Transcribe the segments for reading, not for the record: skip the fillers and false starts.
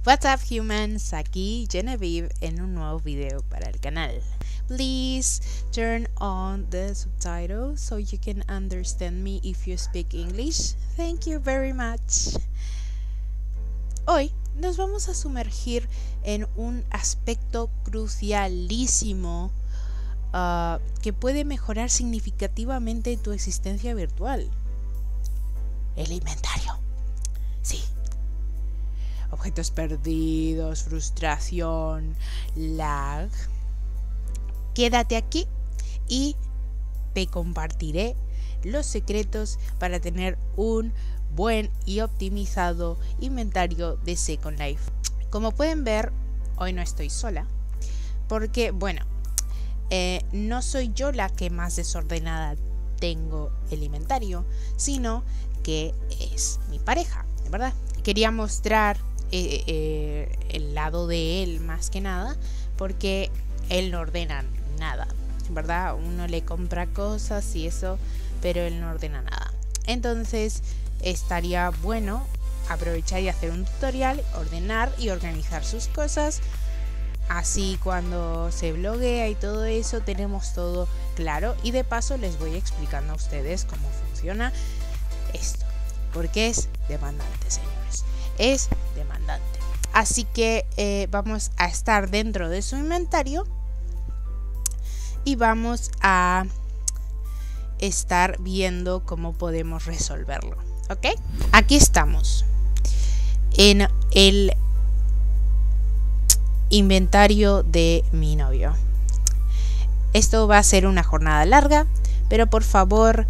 What's up humans, aquí Genevieve en un nuevo video para el canal. Please turn on the subtitles so you can understand me if you speak English. Thank you very much. Hoy nos vamos a sumergir en un aspecto crucialísimo que puede mejorar significativamente tu existencia virtual. El inventario. Sí. Objetos perdidos, frustración, lag. Quédate aquí y te compartiré los secretos para tener un buen y optimizado inventario de Second Life. Como pueden ver, hoy no estoy sola, porque bueno, no soy yo la que más desordenada tengo el inventario, sino que es mi pareja, ¿verdad? Quería mostrar el lado de él más que nada, porque él no ordena nada, ¿verdad? Uno le compra cosas y eso, pero él no ordena nada. Entonces estaría bueno aprovechar y hacer un tutorial, ordenar y organizar sus cosas. Así cuando se bloguea y todo eso tenemos todo claro, y de paso les voy explicando a ustedes cómo funciona esto, porque es demandante, señores, es demandante. Así que vamos a estar dentro de su inventario y vamos a estar viendo cómo podemos resolverlo, ¿ok? Aquí estamos en el inventario de mi novio. Esto va a ser una jornada larga, pero por favor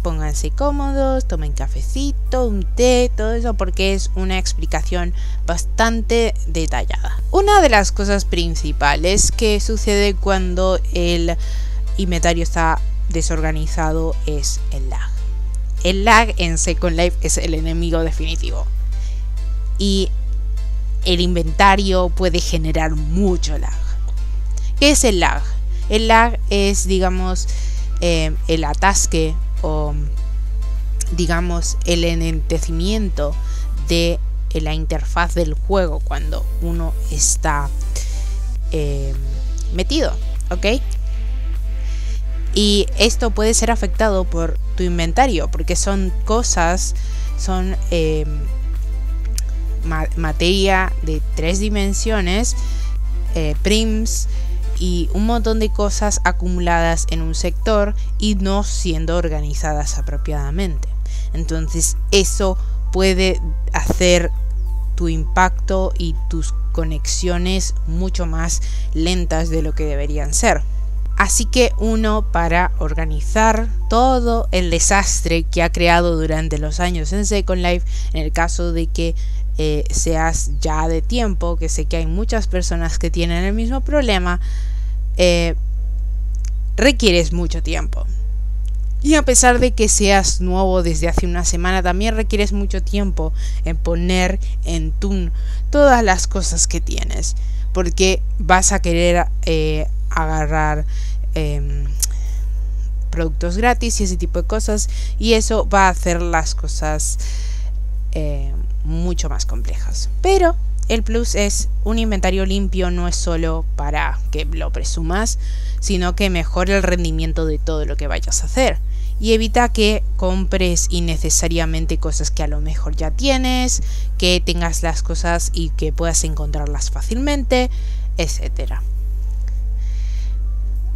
pónganse cómodos, tomen cafecito, un té, todo eso, porque es una explicación bastante detallada. Una de las cosas principales que sucede cuando el inventario está desorganizado es el lag. El lag en Second Life es el enemigo definitivo, y el inventario puede generar mucho lag. ¿Qué es el lag? El lag es, digamos, el atasque o, digamos, el enlentecimiento de la interfaz del juego cuando uno está metido, ¿ok? Y esto puede ser afectado por tu inventario, porque son cosas, son materia de 3 dimensiones, prims y un montón de cosas acumuladas en un sector y no siendo organizadas apropiadamente. Entonces eso puede hacer tu impacto y tus conexiones mucho más lentas de lo que deberían ser. Así que uno, para organizar todo el desastre que ha creado durante los años en Second Life, en el caso de que seas ya de tiempo, que sé que hay muchas personas que tienen el mismo problema, requieres mucho tiempo. Y a pesar de que seas nuevo desde hace una semana, también requieres mucho tiempo en poner en tune todas las cosas que tienes, porque vas a querer agarrar productos gratis y ese tipo de cosas, y eso va a hacer las cosas mucho más complejas. Pero el plus es un inventario limpio, no es solo para que lo presumas, sino que mejora el rendimiento de todo lo que vayas a hacer y evita que compres innecesariamente cosas que a lo mejor ya tienes, que tengas las cosas y que puedas encontrarlas fácilmente, etcétera.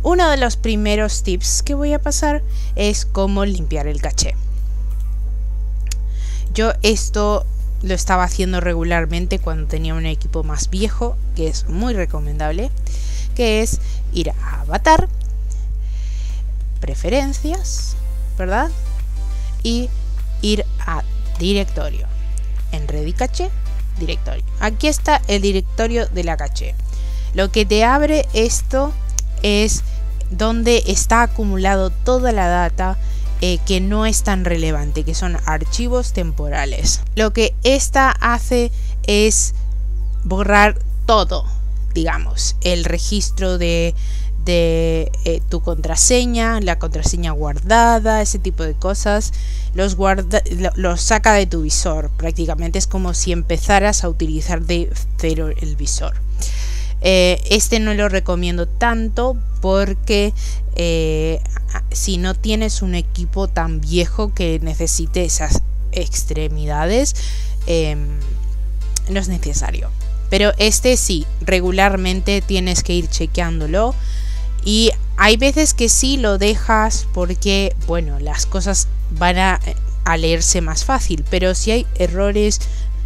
Uno de los primeros tips que voy a pasar es cómo limpiar el caché. Yo esto lo estaba haciendo regularmente cuando tenía un equipo más viejo, que es muy recomendable, que es ir a Avatar, Preferencias, ¿verdad? Y ir a Directorio. En Red y Caché, Directorio. Aquí está el directorio de la caché. Lo que te abre esto es donde está acumulado toda la data que no es tan relevante, que son archivos temporales. Lo que esta hace es borrar todo, digamos, el registro de de tu contraseña, la contraseña guardada, ese tipo de cosas, los saca de tu visor. Prácticamente es como si empezaras a utilizar de cero el visor. Este no lo recomiendo tanto porque si no tienes un equipo tan viejo que necesite esas extremidades, no es necesario. Pero este sí, regularmente tienes que ir chequeándolo. Y hay veces que sí lo dejas porque, bueno, las cosas van a leerse más fácil. Pero si hay errores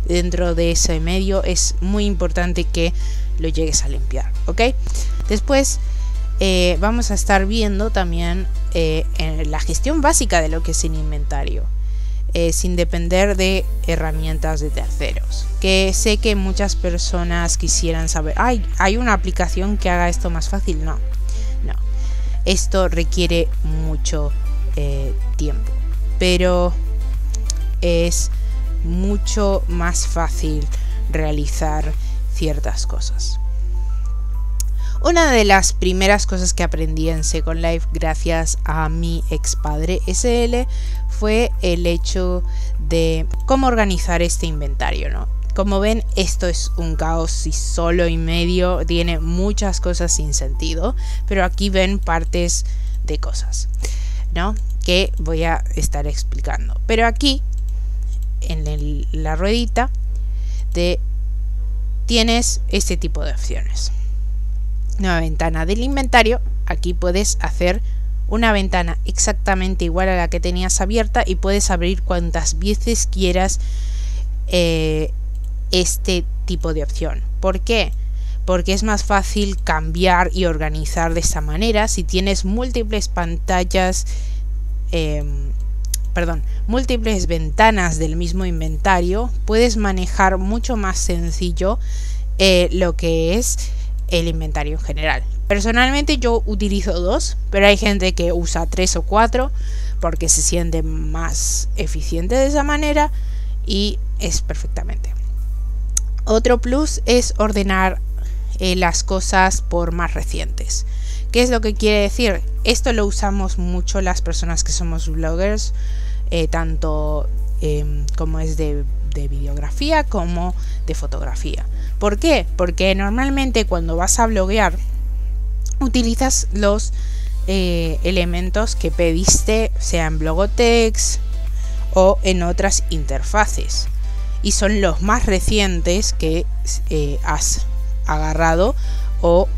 dentro de ese medio, es muy importante que lo llegues a limpiar, ¿ok? Después vamos a estar viendo también en la gestión básica de lo que es el inventario. Sin depender de herramientas de terceros, que sé que muchas personas quisieran saber, ¿hay una aplicación que haga esto más fácil? No, esto requiere mucho tiempo, pero es mucho más fácil realizar ciertas cosas. Una de las primeras cosas que aprendí en Second Life gracias a mi ex padre SL fue el hecho de cómo organizar este inventario, ¿no? Como ven, esto es un caos y solo y medio, tiene muchas cosas sin sentido, pero aquí ven partes de cosas, ¿no? Que voy a estar explicando. Pero aquí, en la ruedita, tienes este tipo de opciones. Nueva ventana del inventario. Aquí puedes hacer una ventana exactamente igual a la que tenías abierta y puedes abrir cuantas veces quieras este tipo de opción. ¿Por qué? Porque es más fácil cambiar y organizar de esta manera. Si tienes múltiples pantallas, múltiples ventanas del mismo inventario, puedes manejar mucho más sencillo lo que es el inventario en general. Personalmente yo utilizo 2, pero hay gente que usa 3 o 4 porque se siente más eficiente de esa manera y es perfectamente. Otro plus es ordenar las cosas por más recientes. ¿Qué es lo que quiere decir? Esto lo usamos mucho las personas que somos bloggers, tanto como es de videografía como de fotografía. ¿Por qué? Porque normalmente cuando vas a bloguear utilizas los elementos que pediste, sea en Blogotex o en otras interfaces, y son los más recientes que has agarrado o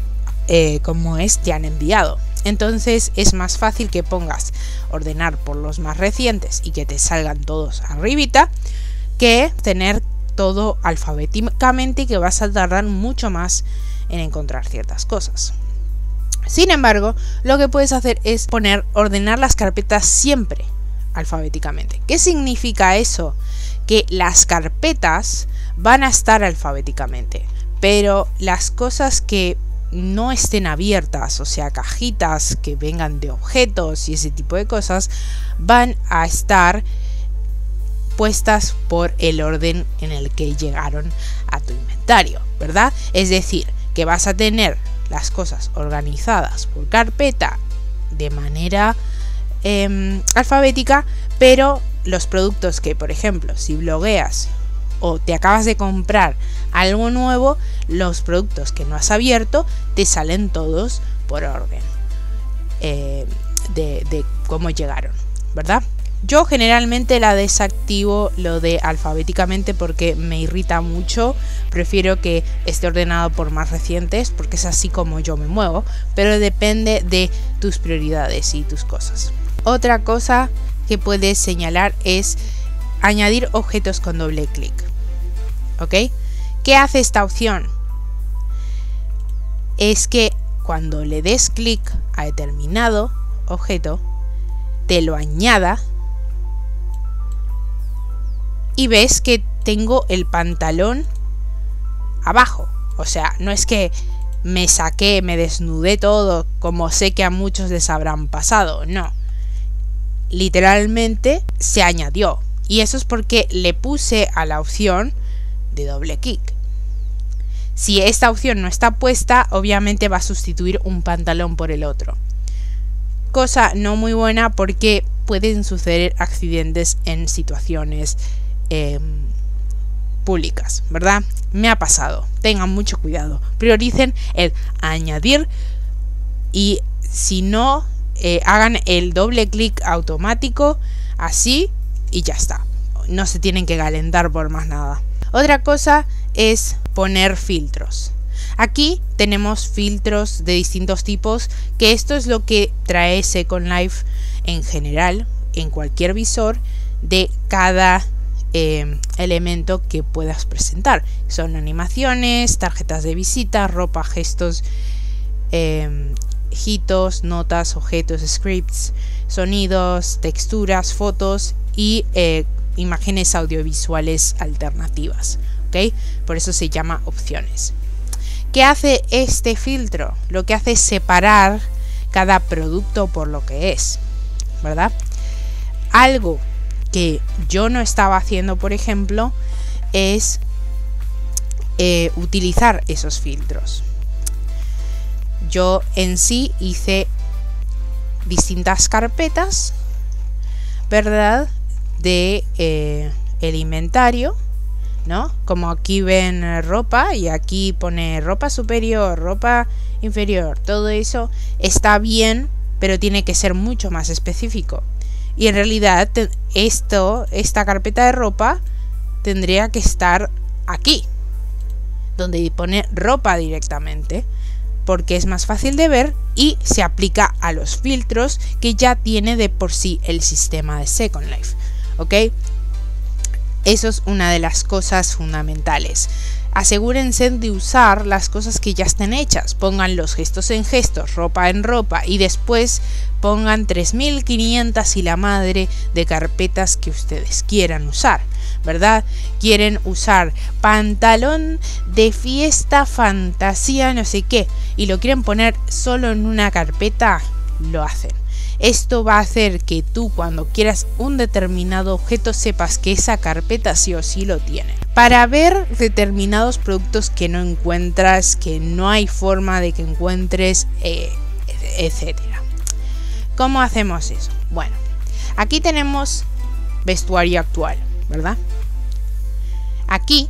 te han enviado. Entonces es más fácil que pongas ordenar por los más recientes y que te salgan todos arribita, que tener todo alfabéticamente, que vas a tardar mucho más en encontrar ciertas cosas. Sin embargo, lo que puedes hacer es ordenar las carpetas siempre alfabéticamente. ¿Qué significa eso? Que las carpetas van a estar alfabéticamente, pero las cosas que no estén abiertas, o sea, cajitas que vengan de objetos y ese tipo de cosas, van a estar puestas por el orden en el que llegaron a tu inventario, ¿verdad? Es decir, que vas a tener las cosas organizadas por carpeta de manera alfabética, pero los productos que, por ejemplo, si blogueas o te acabas de comprar algo nuevo, los productos que no has abierto te salen todos por orden de cómo llegaron, ¿verdad? Yo generalmente la desactivo lo de alfabéticamente porque me irrita mucho. Prefiero que esté ordenado por más recientes porque es así como yo me muevo, pero depende de tus prioridades y tus cosas. Otra cosa que puedes señalar es añadir objetos con doble clic. ¿Ok? ¿Qué hace esta opción? Es que cuando le des clic a determinado objeto, te lo añada y ves que tengo el pantalón abajo. O sea, no es que me desnudé todo, como sé que a muchos les habrán pasado. No. Literalmente se añadió. Y eso es porque le puse a la opción de doble clic. Si esta opción no está puesta, obviamente va a sustituir un pantalón por el otro. Cosa no muy buena porque pueden suceder accidentes en situaciones públicas, ¿verdad? Me ha pasado. Tengan mucho cuidado. Prioricen el añadir y si no, hagan el doble clic automático así y ya está. No se tienen que calentar por más nada. Otra cosa es poner filtros. Aquí tenemos filtros de distintos tipos, que esto es lo que trae Second Life en general, en cualquier visor de cada elemento que puedas presentar. Son animaciones, tarjetas de visita, ropa, gestos, hitos, notas, objetos, scripts, sonidos, texturas, fotos y imágenes audiovisuales alternativas. ¿Okay? Por eso se llama opciones. ¿Qué hace este filtro? Lo que hace es separar cada producto por lo que es, ¿verdad? Algo que yo no estaba haciendo, por ejemplo, es utilizar esos filtros. Yo en sí hice distintas carpetas, ¿verdad? De el inventario, ¿no? Como aquí ven ropa y aquí pone ropa superior, ropa inferior, todo eso está bien, pero tiene que ser mucho más específico. Y en realidad esta carpeta de ropa tendría que estar aquí, donde pone ropa directamente, porque es más fácil de ver y se aplica a los filtros que ya tiene de por sí el sistema de Second Life, ¿ok? Eso es una de las cosas fundamentales. Asegúrense de usar las cosas que ya estén hechas. Pongan los gestos en gestos, ropa en ropa y después pongan 3500 y la madre de carpetas que ustedes quieran usar, ¿verdad? Quieren usar pantalón de fiesta, fantasía, no sé qué, y lo quieren poner solo en una carpeta, lo hacen. Esto va a hacer que tú cuando quieras un determinado objeto sepas que esa carpeta sí o sí lo tiene. Para ver determinados productos que no encuentras, que no hay forma de que encuentres, etcétera. ¿Cómo hacemos eso? Bueno, aquí tenemos vestuario actual, ¿verdad? Aquí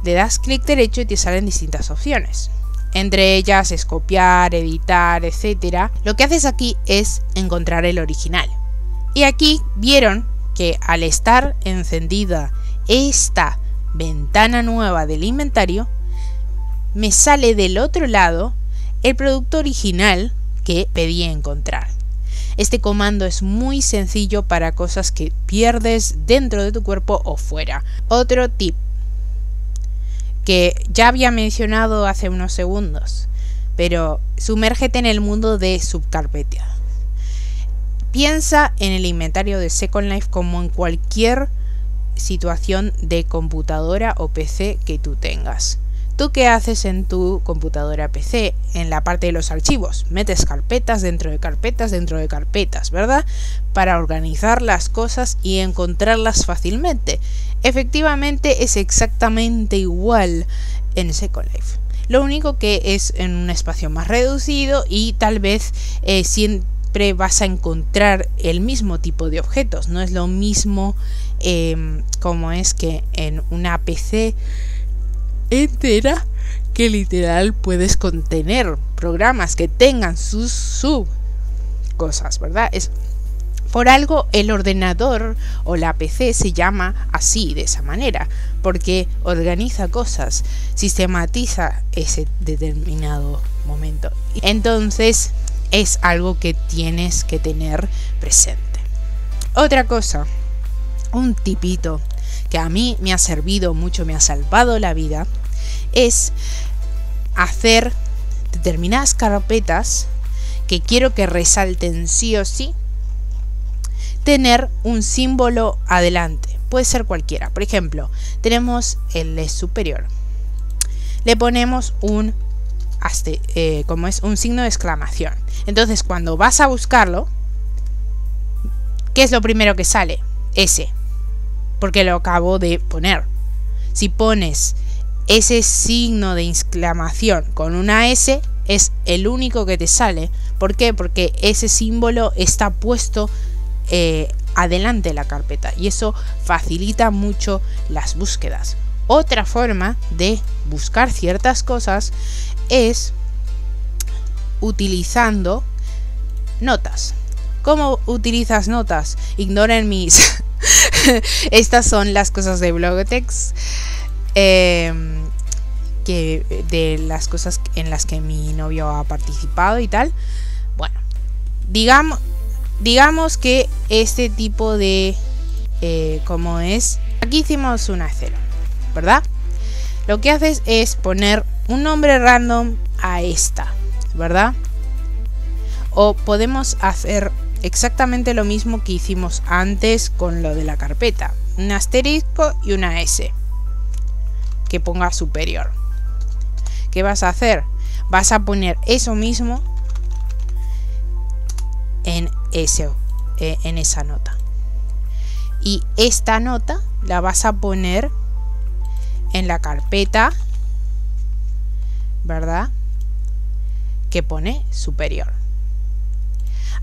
le das clic derecho y te salen distintas opciones. Entre ellas es copiar, editar, etcétera. Lo que haces aquí es encontrar el original. Y aquí vieron que al estar encendida esta ventana nueva del inventario, me sale del otro lado el producto original que pedí encontrar. Este comando es muy sencillo para cosas que pierdes dentro de tu cuerpo o fuera. Otro tip que ya había mencionado hace unos segundos, pero sumérgete en el mundo de subcarpeta. Piensa en el inventario de Second Life como en cualquier situación de computadora o PC que tú tengas. ¿Tú qué haces en tu computadora PC? En la parte de los archivos, metes carpetas dentro de carpetas, ¿verdad? Para organizar las cosas y encontrarlas fácilmente. Efectivamente es exactamente igual en Second Life. Lo único que es en un espacio más reducido y tal vez siempre vas a encontrar el mismo tipo de objetos. No es lo mismo como es que en una PC entera que literal puedes contener programas que tengan sus sub cosas, ¿verdad? Es por algo el ordenador o la PC se llama así, de esa manera, porque organiza cosas, sistematiza ese determinado momento. Entonces es algo que tienes que tener presente. Otra cosa, un tipito que a mí me ha servido mucho, me ha salvado la vida, es hacer determinadas carpetas que quiero que resalten sí o sí, tener un símbolo adelante, puede ser cualquiera. Por ejemplo, tenemos el superior, le ponemos un como es un signo de exclamación. Entonces cuando vas a buscarlo, ¿qué es lo primero que sale? Ese, porque lo acabo de poner. Si pones ese signo de exclamación con una S es el único que te sale. ¿Por qué? Porque ese símbolo está puesto adelante de la carpeta y eso facilita mucho las búsquedas. Otra forma de buscar ciertas cosas es utilizando notas. ¿Cómo utilizas notas? Ignoren mis... Estas son las cosas de Blogotex. Que de las cosas en las que mi novio ha participado y tal. Bueno, digamos que este tipo de como es, aquí hicimos una cero, ¿verdad? Lo que haces es poner un nombre random a esta, ¿verdad? O podemos hacer exactamente lo mismo que hicimos antes con lo de la carpeta, un asterisco y una S que ponga superior. ¿Qué vas a hacer? Vas a poner eso mismo en esa nota. Y esta nota la vas a poner en la carpeta, ¿verdad? Que pone superior.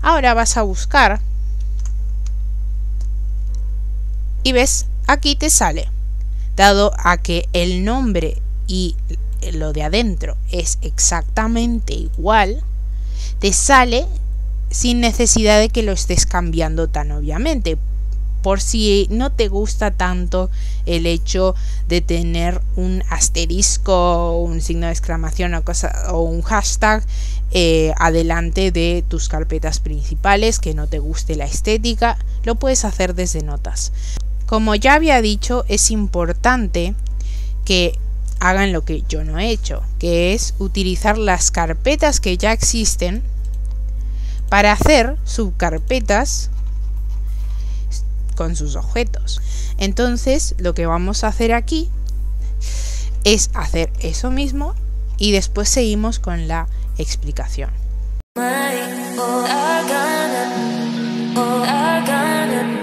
Ahora vas a buscar y ves, aquí te sale. Dado a que el nombre y lo de adentro es exactamente igual, te sale sin necesidad de que lo estés cambiando tan obviamente. Por si no te gusta tanto el hecho de tener un asterisco, un signo de exclamación o un hashtag adelante de tus carpetas principales, que no te guste la estética, lo puedes hacer desde notas. Como ya había dicho, es importante que hagan lo que yo no he hecho, que es utilizar las carpetas que ya existen para hacer subcarpetas con sus objetos. Entonces lo que vamos a hacer aquí es hacer eso mismo y después seguimos con la explicación. I got it.